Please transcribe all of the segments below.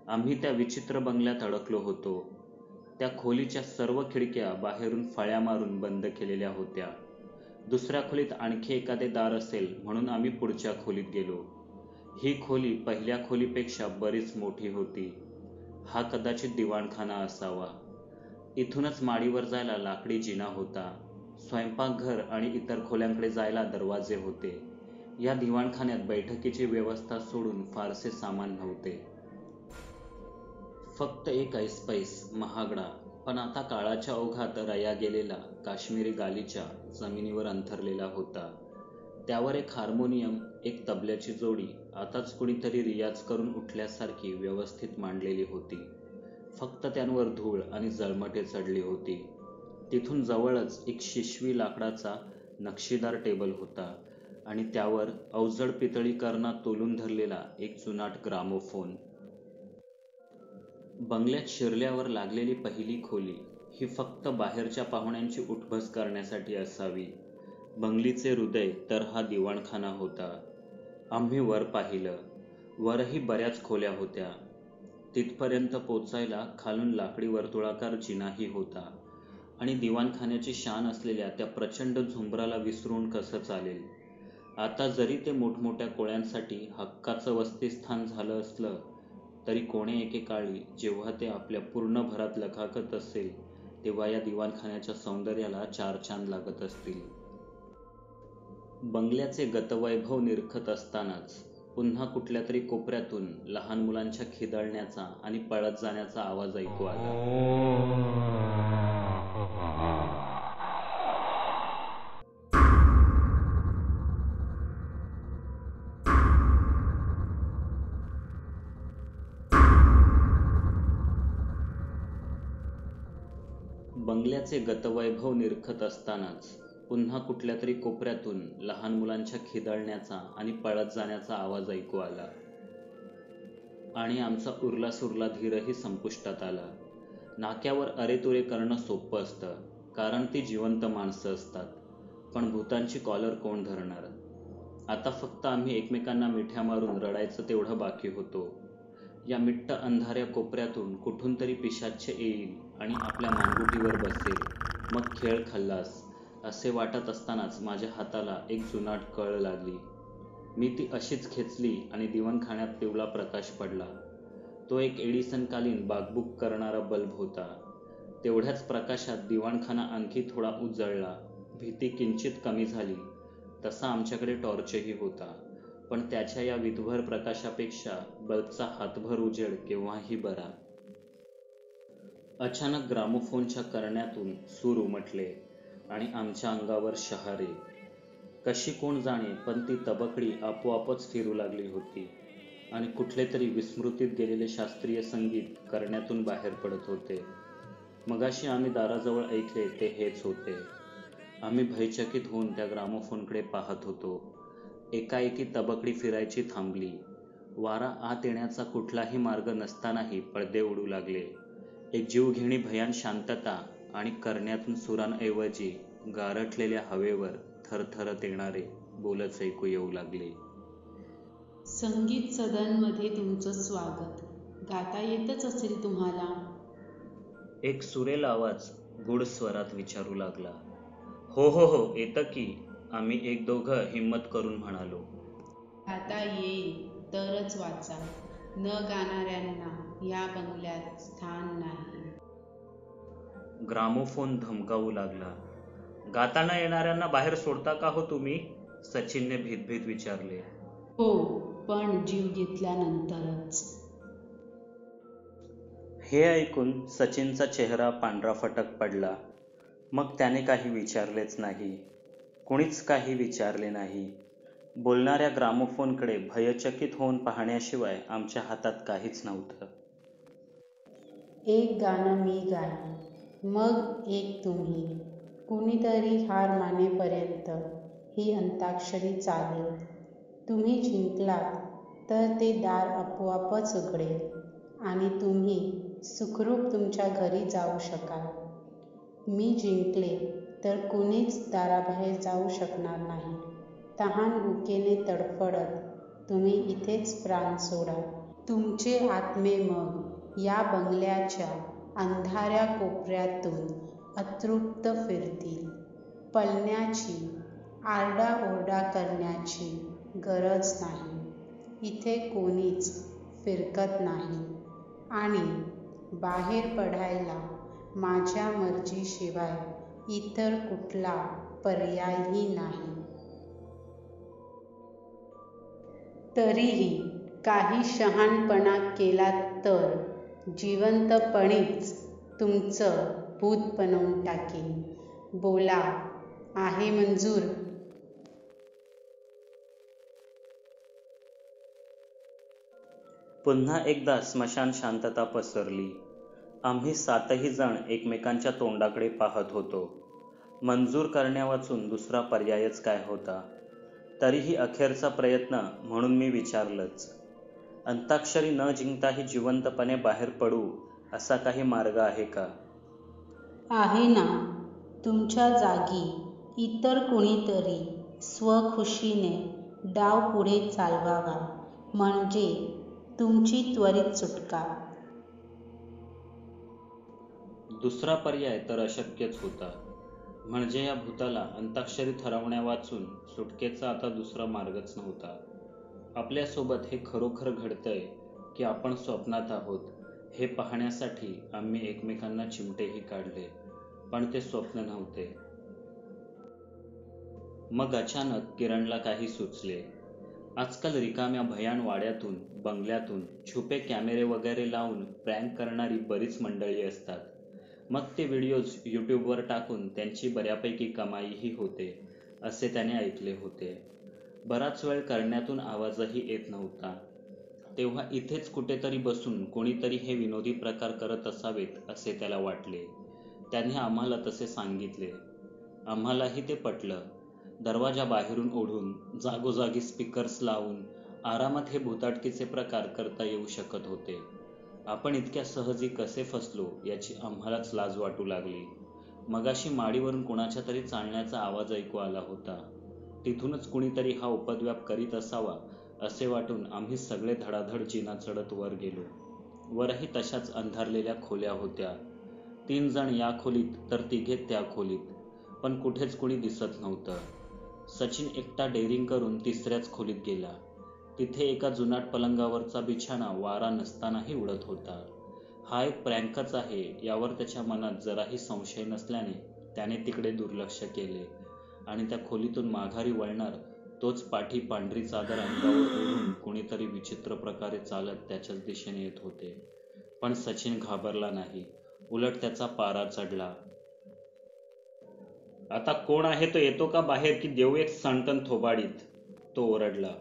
आम्ही त्या विचित्र बंगल्यात अडकलो होतो. त्या खोलीच्या सर्व खिडक्या बाहेरून फळ्या मारून बंद केलेल्या होत्या. दुसऱ्या खोलीत आणखी एखादे दार असेल म्हणून आम्ही पुढच्या खोलीत गेलो. ही खोली पहिल्या खोलीपेक्षा बरीच मोठी होती. हा कदाचित दिवाणखाना असावा. इथूनच माडीवर जायला लाकडी जिना होता. स्वयंपाकघर आणि इतर खोल्यांकडे जायला दरवाजे होते. या दिवाणखान्यात बैठकीची व्यवस्था सोडून फारसे सामान नव्हते. फक्त एक ऐसपैस महागडा पण आता काळाच्या ओघात रया गेलेला काश्मीरी गालिचा जमिनीवर अंथरलेला होता. त्यावर एक हार्मोनियम, एक तबल्याची जोडी आताच कुणीतरी रियाज करून उठल्यासारखी व्यवस्थित मांडलेली होती. फक्त त्यांवर धूळ आणि जळमटे चढली होती. तिथून जवळच एक शिशवी लाकडाचा नक्षीदार टेबल होता आणि त्यावर अवजड पितळी कर्णात तोलून धरलेला एक जुनाट ग्रामोफोन. बंगल्यात शिरल्यावर लागलेली पहिली खोली ही फक्त बाहेरच्या पाहुण्यांची उठबस करण्यासाठी असावी. बंगलीचे हृदय तर हा दिवाणखाना होता. आम्ही वर पाहिलं. वरही बऱ्याच खोल्या होत्या. तिथपर्यंत पोचायला खालून लाकडी वर्तुळाकार जिनाही होता आणि दिवाणखान्याची शान असलेल्या त्या प्रचंड झुंबराला विसरून कसं चालेल. आता जरी ते मोठमोठ्या कोळ्यांसाठी हक्काचं वसतिस्थान झालं असलं तरी कोणे एकेकाळी जेव्हा ते आपल्या पूर्ण भरात लखाकत असेल तेव्हा या दिवाणखान्याच्या सौंदर्याला चार चांद लागत असतील. बंगल्याचे गतवैभव निरखत असतानाच पुन्हा कुठल्या तरी कोपऱ्यातून लहान मुलांच्या खिदळण्याचा आणि पळत जाण्याचा आवाज ऐकू आला. बंगल्याचे गतवैभव निरखत असतानाच पुन्हा कुठल्या तरी कोपऱ्यातून लहान मुलांच्या खिदळण्याचा आणि पळत जाण्याचा आवाज ऐकू आला आणि आमचा उरला धीरही संपुष्टात आला. नाक्यावर अरेतुरे करणं सोपं असतं कारण ती जिवंत माणसं असतात, पण भूतांची कॉलर कोण धरणार. आता फक्त आम्ही एकमेकांना मिठ्या मारून रडायचं तेवढं बाकी होतो. या मिट्ट अंधाऱ्या कोपऱ्यातून कुठून तरी पिशाच्च येईल आणि आपल्या मानगुटीवर बसेल, मग खेळ खल्लास असे वाटत असतानाच माझ्या हाताला एक जुनाट कळ लागली. मी ती अशीच खेचली आणि दिवाणखान्यात पिवळा प्रकाश पडला. तो एक एडिसनकालीन बाकबूक करणारा बल्ब होता. तेवढ्याच प्रकाशात दिवाणखाना आणखी थोडा उजळला. भीती किंचित कमी झाली. तसा आमच्याकडे टॉर्चही होता, पण त्याच्या या विधभर प्रकाशापेक्षा बल्बचा हातभर उजेड केव्हाही बरा. अचानक ग्रामोफोनच्या करण्यातून सूर उमटले आणि आमच्या अंगावर शहारे. कशी कोण जाणे, पण ती तबकडी आपोआपच फिरू लागली होती आणि कुठले तरी विस्मृतीत गेलेले शास्त्रीय संगीत करण्यातून बाहेर पडत होते. मगाशी आम्ही दाराजवळ ऐकले ते हेच होते. आम्ही भयचकित होऊन त्या ग्रामोफोनकडे पाहत होतो. एकाएकी तबकडी फिरायची थांबली. वारा आत येण्याचा कुठलाही मार्ग नसतानाही पडदे उडू लागले. एक जीवघेणी भयान शांतता आणि करण्यातून सुरांऐवजी गारठलेल्या हवेवर थरथरत येणारे बोलच ऐकू येऊ लागले. संगीत सदनमध्ये तुमचं स्वागत. गाता येतच असेल तुम्हाला? एक सुरेल आवाज गूढ स्वरात विचारू लागला. हो येतं की, आम्ही एक दोघं हिम्मत करून म्हणालो. गाता येईल तरच वाचा. न गाणाऱ्यांना या बंगल्यात स्थान नाही. ग्रामोफोन धमकावू लागला. गाता न येणाऱ्यांना बाहेर सोडता का हो तुम्ही? सचिनने भीतभीत विचारले. हो, पण जीव घेतल्यानंतरच. हे ऐकून सचिनचा चेहरा पांढरा फटक पडला. मग त्याने काही विचारलेच नाही. कुणीच काही विचारले नाही. बोलणाऱ्या ग्रामोफोनकडे भयचकित होऊन पाहण्याशिवाय आमच्या हातात काहीच नव्हतं. एक गाणं मी गाईन, मग एक तुम्ही. कुणीतरी हार मानेपर्यंत ही अंताक्षरी चालेल. तुम्ही जिंकलात तर ते दार आपोआपच उघडेल आणि तुम्ही सुखरूप तुमच्या घरी जाऊ शकाल. मी जिंकले तर कुणीच दाराबाहेर जाऊ शकणार नाही. तहान भुकेने तडफडत तुम्ही इथेच प्राण सोडाल. तुमचे आत्मे मग या बंगल्याच्या अंधाऱ्या कोपऱ्यातून अतृप्त फिरतील. पळण्याची, आरडाओरडा करण्याची गरज नाही. इथे कोणीच फिरकत नाही आणि बाहेर पडायला माझ्या मर्जीशिवाय इतर कुठला पर्यायही नाही. तरीही काही शहाणपणा केलात तर जिवंतपणीच तुमचं भूत बनवून टाकीन. बोला, आहे मंजूर? पुन्हा एकदा स्मशान शांतता पसरली. आम्ही 7ही जण एकमेकांच्या तोंडाकडे पाहत होतो. मंजूर करण्यावाचून दुसरा पर्यायच काय होता? तरीही अखेरचा प्रयत्न म्हणून मी विचारलंच, अंताक्षरी न जिंकताही जिवंतपणे बाहेर पडू असा काही मार्ग आहे का? आहे ना. तुमच्या जागी इतर कुणीतरी स्वखुशीने डाव पुढे चालवावा, म्हणजे तुमची त्वरित सुटका. दुसरा पर्याय तर अशक्यच होता. म्हणजे या भूताला अंताक्षरीत हरवण्यावाचून सुटकेचा आता दुसरा मार्गच नव्हता. आपल्यासोबत हे खरोखर घडतंय की आपण स्वप्नात आहोत हे पाहण्यासाठी आम्ही एकमेकांना चिमटेही काढले, पण ते स्वप्न नव्हते. मग अचानक किरणला काही सुचले. आजकाल रिकाम्या भयान वाड्यातून, बंगल्यातून छुपे कॅमेरे वगैरे लावून प्रँक करणारी बरीच मंडळी असतात. मग ते व्हिडिओज यूट्यूबवर टाकून त्यांची बऱ्यापैकी कमाईही होते असे त्याने ऐकले होते. बराच वेळ करण्यातून आवाजही येत नव्हता. तेव्हा इथेच कुठेतरी बसून कोणीतरी हे विनोदी प्रकार करत असावेत असे त्याला वाटले. त्याने आम्हाला तसे सांगितले. आम्हालाही ते पटलं. दरवाजा बाहेरून ओढून, जागोजागी स्पीकर्स लावून आरामात हे भुताटकीचे प्रकार करता येऊ शकत होते. आपण इतक्या सहजी कसे फसलो याची आम्हालाच लाज वाटू लागली. मगाशी माडीवरून कुणाच्या तरी चालण्याचा आवाज ऐकू आला होता. तिथूनच कुणीतरी हा उपद्व्याप करीत असावा असे वाटून आम्ही सगळे धडाधड जिना चढत वर गेलो. वरही तशाच अंधारलेल्या खोल्या होत्या. 3 जण या खोलीत तर 3 त्या खोलीत, पण कुठेच कुणी दिसत नव्हतं. सचिन एकटा डेअरिंग करून 3ऱ्याच खोलीत गेला. तिथे एका जुनाट पलंगावरचा बिछाना वारा नसतानाही उडत होता. हा एक प्रँकच आहे यावर त्याच्या मनात जराही संशय नसल्याने त्याने तिकडे दुर्लक्ष केले आणि त्या खोलीतून माघारी वळणार तोच पाठी पांढरी चादर अंगावर ओढून कुणीतरी विचित्र प्रकारे चालत त्याच्याच दिशेने येत होते. पण सचिन घाबरला नाही, उलट त्याचा पारा चढला. आता कोण आहे तो येतो का बाहेर की देऊ एक सणकण थोबाडीत, तो ओरडला.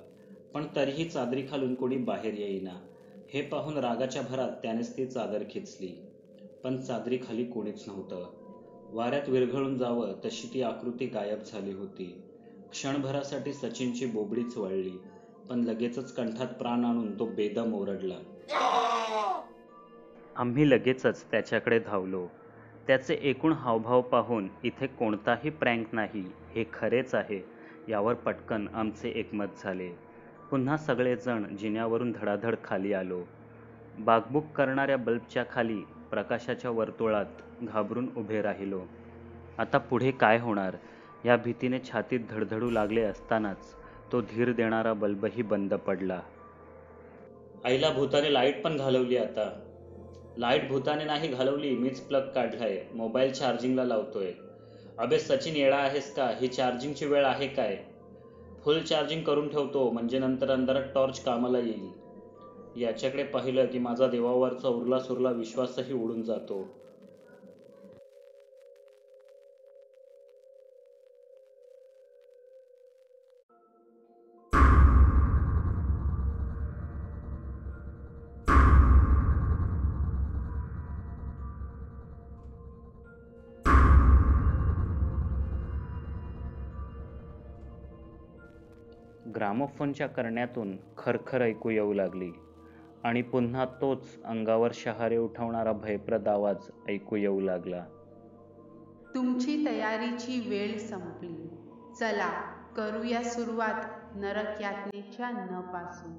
पण तरीही चादरीखालून कोणी बाहेर येईना. हे पाहून रागाच्या भरात त्यानेच ती चादर खेचली, पण चादरीखाली कोणीच नव्हतं. वाऱ्यात विरघळून जावं तशी ती आकृती गायब झाली होती. क्षणभरासाठी सचिनची बोबडीच वळली, पण लगेचच कंठात प्राण आणून तो बेदम ओरडला. आम्ही लगेचच त्याच्याकडे धावलो. त्याचे एकूण हावभाव पाहून इथे कोणताही प्रँक नाही हे खरेच आहे यावर पटकन आमचे एकमत झाले. पुन्हा सगळेजण जिन्यावरून धडाधड खाली आलो. बाकबूक करणाऱ्या बल्बच्या खाली प्रकाशाच्या वर्तुळात घाबरून उभे राहिलो. आता पुढे काय होणार या भीतीने छातीत धडधडू लागले असतानाच तो धीर देणारा बल्बही बंद पडला. आईला भूताने लाईट पण घालवली. आता लाईट भूताने नाही घालवली, मीच प्लग काढलाय, मोबाईल चार्जिंगला लावतोय. अबे सचिन येडा आहेस का? ही चार्जिंगची वेळ आहे काय? फुल चार्जिंग करून ठेवतो म्हणजे नंतर अंधारात टॉर्च कामाला येईल. याच्याकडे पाहिलं की माझा देवावरचा उरला सुरला विश्वासही उडून जातो. ग्रामोफोनच्या करण्यातून खरखर ऐकू येऊ लागली आणि पुन्हा तोच अंगावर शहारे उठवणारा भयप्रद आवाज ऐकू येऊ लागला. तुमची तयारीची वेळ संपली. चला करूया सुरुवात नरक यातनेच्या न पासून.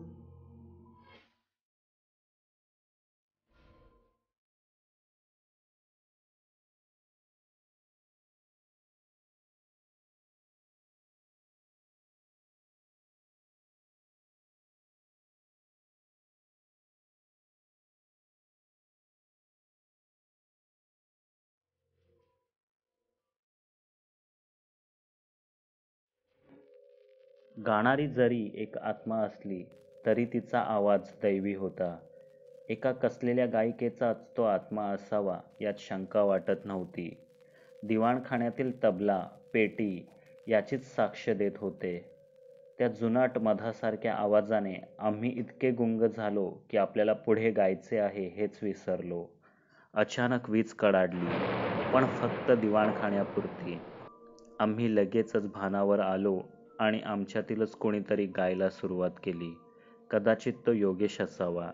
गाणारी जरी एक आत्मा असली तरी तिचा आवाज दैवी होता. एका कसलेल्या गायिकेचाच तो आत्मा असावा यात शंका वाटत नव्हती. दिवाणखाण्यातील तबला, पेटी याचीच साक्ष देत होते. त्या जुनाट मधासारख्या आवाजाने आम्ही इतके गुंग झालो की आपल्याला पुढे गायचे आहे हेच विसरलो. अचानक वीज कडाडली, पण फक्त दिवाणखाण्यापुरती. आम्ही लगेचच भानावर आलो आणि आमच्यातीलच कोणीतरी गायला सुरुवात केली. कदाचित तो योगेश असावा.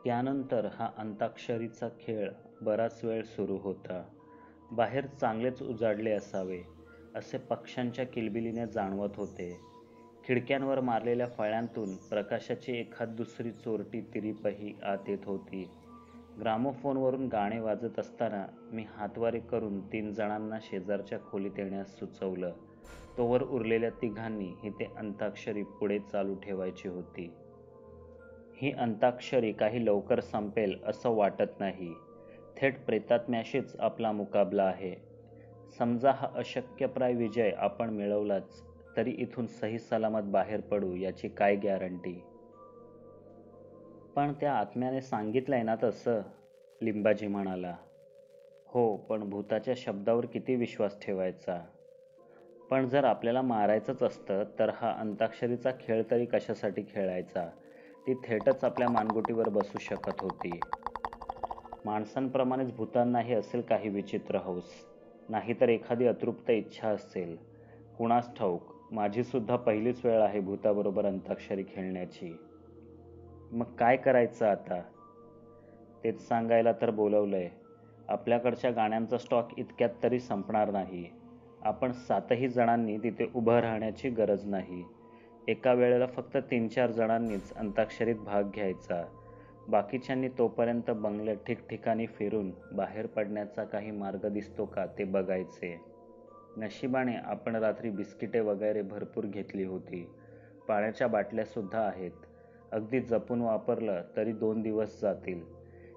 त्यानंतर हा अंताक्षरीचा खेळ बराच वेळ सुरू होता. बाहेर चांगलेच उजाडले असावे असे पक्ष्यांच्या किलबिलीने जाणवत होते. खिडक्यांवर मारलेल्या फळ्यांतून प्रकाशाची एखाद दुसरी चोरटी तिरीपही आत येत होती. ग्रामोफोनवरून गाणे वाजत असताना मी हातवारे करून 3 जणांना शेजारच्या खोलीत येण्यास सुचवलं. तोवर उरलेल्या 3घांनी ही ते अंताक्षरी पुढे चालू ठेवायची होती. ही अंताक्षरी काही लवकर संपेल असं वाटत नाही. थेट प्रेतात्म्याशीच आपला मुकाबला आहे. समजा हा अशक्यप्राय विजय आपण मिळवलाच तरी इथून सही सलामत बाहेर पडू याची काय गॅरंटी? पण त्या आत्म्याने सांगितलंय ना तसं, लिंबाजी म्हणाला. हो, पण भूताच्या शब्दावर किती विश्वास ठेवायचा? पण जर आपल्याला मारायचंच असतं तर हा अंताक्षरीचा खेळ तरी कशासाठी खेळायचा? ती थेटच आपल्या मानगुटीवर बसू शकत होती. माणसांप्रमाणेच भूतांनाही असेल काही विचित्र हौस, नाहीतर एखादी अतृप्त इच्छा असेल. कुणास ठाऊक. माझी सुद्धा पहिलीच वेळ आहे भूताबरोबर अंताक्षरी खेळण्याची. मग काय करायचं आता? तेच सांगायला तर बोलवलंय. आपल्याकडच्या गाण्यांचा स्टॉक इतक्यात तरी संपणार नाही. आपण 7ही जणांनी तिथे उभं राहण्याची गरज नाही. एका वेळेला फक्त 3-4 जणांनीच अंताक्षरीत भाग घ्यायचा. बाकीच्यांनी तोपर्यंत बंगल्यात ठिकठिकाणी फिरून बाहेर पडण्याचा काही मार्ग दिसतो का ते बघायचे. नशिबाने आपण रात्री बिस्किटे वगैरे भरपूर घेतली होती. पाण्याच्या बाटल्यासुद्धा आहेत. अगदी जपून वापरलं तरी 2 दिवस जातील.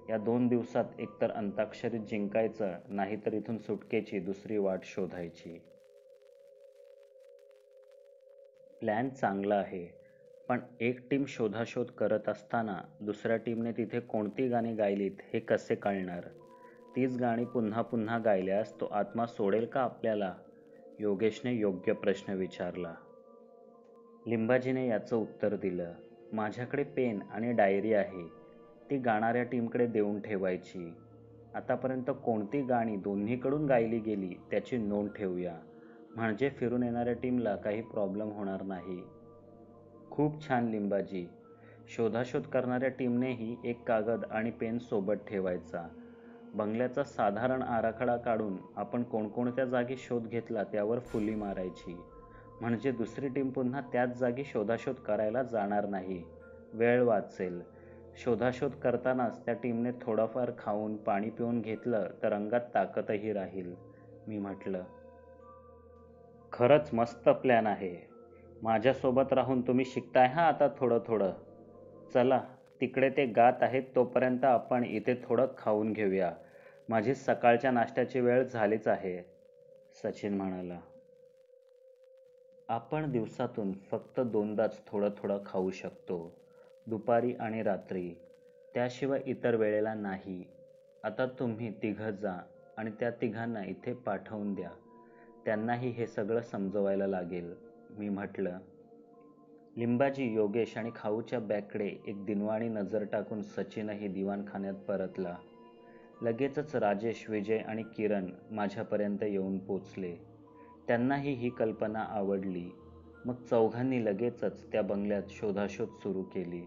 या 2 दिवसात एकतर अंताक्षरीत जिंकायचं, नाहीतर इथून सुटकेची दुसरी वाट शोधायची. प्लॅन चांगला आहे, पण एक टीम शोधाशोध करत असताना दुसऱ्या टीमने तिथे कोणती गाणी गायलीत हे कसे कळणार? तीच गाणी पुन्हा पुन्हा गायल्यास तो आत्मा सोडेल का आपल्याला? योगेशने योग्य प्रश्न विचारला. लिंबाजीने याचं उत्तर दिलं. माझ्याकडे पेन आणि डायरी आहे. ती गाणाऱ्या टीमकडे देऊन ठेवायची. आतापर्यंत कोणती गाणी दोन्हीकडून गायली गेली त्याची नोंद ठेवूया. म्हणजे फिरून येणाऱ्या टीमला काही प्रॉब्लेम होणार नाही. खूप छान लिंबाजी. शोधाशोध करणाऱ्या टीमनेही एक कागद आणि पेन सोबत ठेवायचा. बंगल्याचा साधारण आराखडा काढून आपण कोणकोणत्या जागी शोध घेतला त्यावर फुली मारायची. म्हणजे दुसरी टीम पुन्हा त्याच जागी शोधाशोध करायला जाणार नाही. वेळ वाचेल. शोधाशोध करतानाच त्या टीमने थोडंफार खाऊन पाणी पिऊन घेतलं तर अंगात ताकदही राहील, मी म्हटलं. खरंच मस्त प्लॅन आहे. माझ्यासोबत राहून तुम्ही शिकताय हा आता थोडं थोडं. चला, तिकडे ते गात आहेत तोपर्यंत आपण इथे थोडं खाऊन घेऊया. माझी सकाळच्या नाश्त्याची वेळ झालीच आहे, सचिन म्हणाला. आपण दिवसातून फक्त 2दाच थोडं थोडं खाऊ शकतो, दुपारी आणि रात्री. त्याशिवाय इतर वेळेला नाही. आता तुम्ही 3घं जा आणि त्या 3घांना इथे पाठवून द्या. त्यांनाही हे सगळं समजवायला लागेल, मी म्हटलं. लिंबाजी, योगेश आणि खाऊच्या बॅगकडे एक दिनवाणी नजर टाकून सचिनही दिवाणखान्यात परतला. लगेचच राजेश, विजय आणि किरण माझ्यापर्यंत येऊन पोचले. त्यांनाही ही कल्पना आवडली. मग 4घांनी लगेचच त्या बंगल्यात शोधाशोध सुरू केली.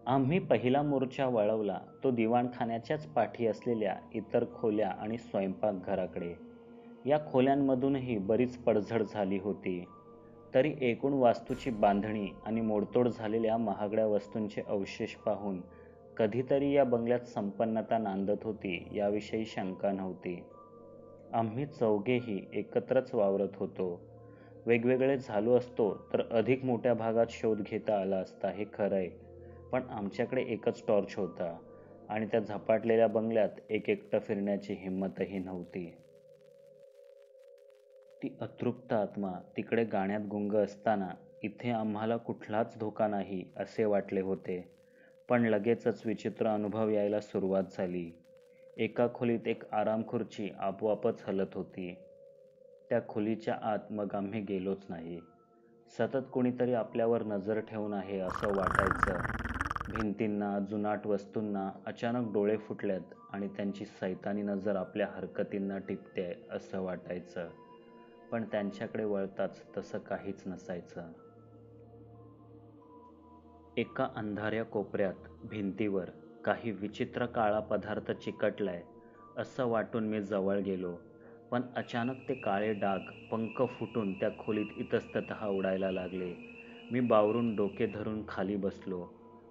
आम्ही पहिला मोर्चा वळवला तो दिवाणखान्याच्याच पाठी असलेल्या इतर खोल्या आणि स्वयंपाकघराकडे. या खोल्यांमधूनही बरीच पडझड झाली होती. तरी एकूण वास्तूची बांधणी आणि मोडतोड झालेल्या महागड्या वस्तूंचे अवशेष पाहून कधीतरी या बंगल्यात संपन्नता नांदत होती याविषयी शंका नव्हती. आम्ही 4घेही एकत्रच वावरत होतो. वेगवेगळे झालो असतो तर अधिक मोठ्या भागात शोध घेता आला असता, हे खरंय. पण आमच्याकडे एकच टॉर्च होता आणि त्या झपाटलेल्या बंगल्यात एकटं फिरण्याची हिंमतही नव्हती. ती अतृप्त आत्मा तिकडे गाण्यात गुंग असताना इथे आम्हाला कुठलाच धोका नाही असे वाटले होते. पण लगेचच विचित्र अनुभव यायला सुरुवात झाली. एका खोलीत एक आराम खुर्ची आपोआपच हलत होती. त्या खोलीच्या आत मग आम्ही गेलोच नाही. सतत कोणीतरी आपल्यावर नजर ठेवून आहे असं वाटायचं. भिंतींना, जुनाट वस्तूंना अचानक डोळे फुटल्यात आणि त्यांची सैतानी नजर आपल्या हरकतींना टिपते असं वाटायचं. पण त्यांच्याकडे वळताच तसं काहीच नसायचं. एका अंधाऱ्या कोपऱ्यात भिंतीवर काही विचित्र काळा पदार्थ चिकटलाय असं वाटून मी जवळ गेलो. पण अचानक ते काळे डाग पंख फुटून त्या खोलीत इतस्ततः उडायला लागले. मी बावरून डोके धरून खाली बसलो.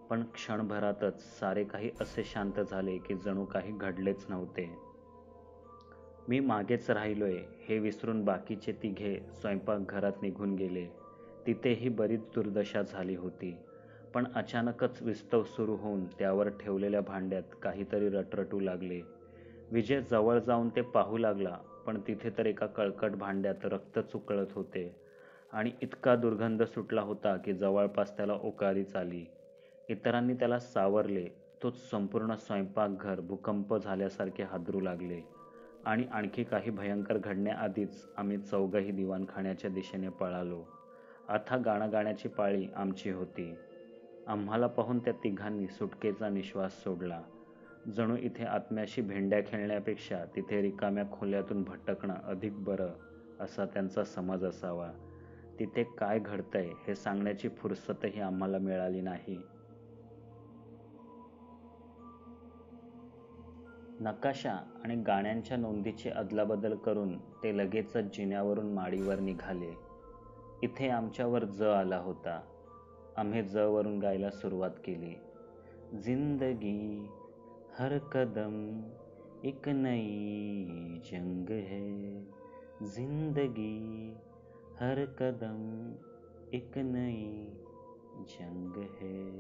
पण क्षणभरातच सारे काही असे शांत झाले की जणू काही घडलेच नव्हते. मी मागेच राहिलोय हे विसरून बाकीचे तिघे स्वयंपाकघरात निघून गेले. तिथेही बरीच दुर्दशा झाली होती. पण अचानकच विस्तव सुरू होऊन त्यावर ठेवलेल्या भांड्यात काहीतरी रटरटू लागले. विजय जवळ जाऊन ते पाहू लागला, पण तिथे तर एका कळकट भांड्यात रक्तच उकळत होते आणि इतका दुर्गंध सुटला होता की जवळपास त्याला ओकारीच आली. इतरांनी त्याला सावरले. तो संपूर्ण स्वयंपाकघर भूकंप झाल्यासारखे हादरू लागले आणि आणखी काही भयंकर घडण्याआधीच आम्ही चौघही दिवाणखान्याच्या दिशेने पळालो. आता गाणं गाण्याची पाळी आमची होती. आम्हाला पाहून त्या तिघांनी सुटकेचा निश्वास सोडला. जणू इथे आत्म्याशी भेंड्या खेळण्यापेक्षा तिथे रिकाम्या खोल्यातून भटकणं अधिक बरं असा त्यांचा समज असावा. तिथे काय घडतंय हे सांगण्याची फुरसतही आम्हाला मिळाली नाही. नकाशा आणि गाण्यांच्या नोंदीची अदलाबदल करून ते लगेचच जिन्यावरून माडीवर निघाले. इथे आमच्यावर ज आला होता. आम्ही ज वरून गायला सुरुवात केली. जिंदगी हर कदम एक नई जंग है, जिंदगी हर कदम एक नई जंग है.